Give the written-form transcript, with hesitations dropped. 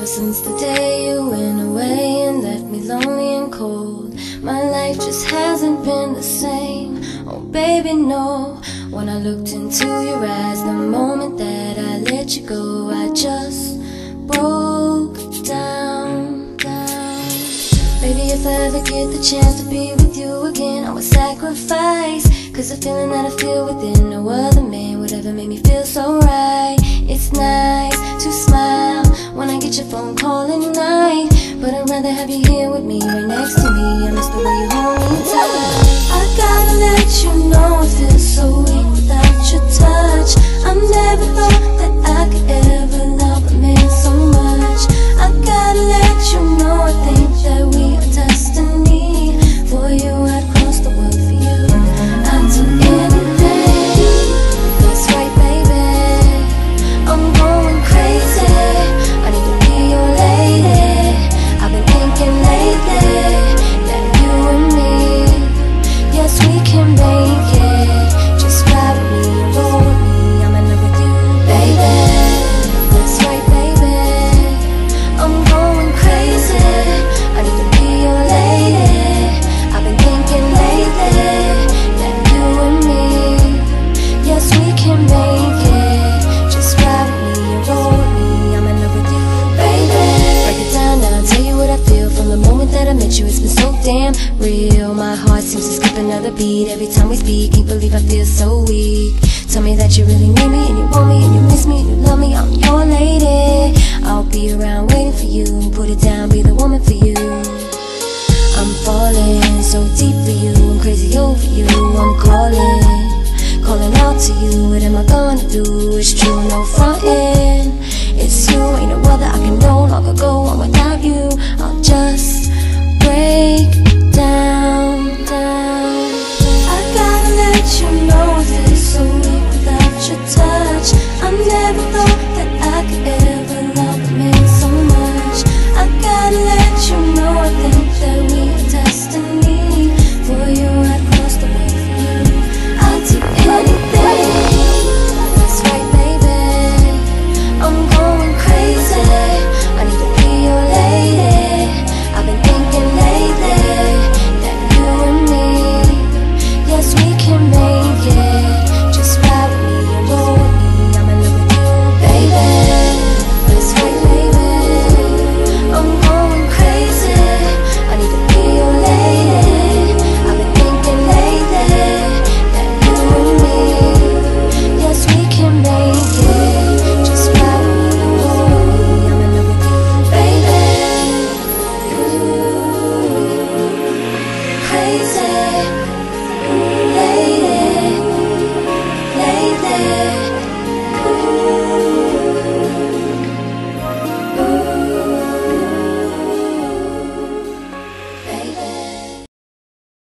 since the day you went away and left me lonely and cold, my life just hasn't been the same. Oh baby, no. When I looked into your eyes, the moment that I let you go, I just broke down. Baby, if I ever get the chance to be with you again, I would sacrifice, 'cause the feeling that I feel within no other man would ever make me feel so right. It's nice to smile when I get your phone call at night, but I'd rather have you here with me, right next to me. I miss the way you hold me tight. I gotta let you know it feels so weak without your touch. I never thought that I could ever love a man so much. I gotta let you know I think that we are destiny. For you, I'd cross the world for you. I'd do anything. That's right, baby. I'm going crazy. I need to be your lady. I've been thinking lately that you and me, yes, we can make it. Just ride with me and roll with me. I'm in love with you, baby. That's right, baby. I'm going crazy. I need to be your lady. I've been thinking lately that you and me, yes, we can make it. Just ride with me and roll with me. I'm in love with you, baby. Break it down now, tell you what I feel from the moment that I met you. It's been so damn real. My heart seems to skip another beat every time we speak. Can't believe I feel so weak. Tell me that you really need me and you want me and you miss me and you love me. I'm your lady. I'll be around waiting for you. Put it down, be the woman for you. I'm falling so deep for you. I'm crazy over you. I'm calling out to you. What am I gonna do? It's true, no frontin'. It's you, ain't no other I can no longer go on without you. I'll just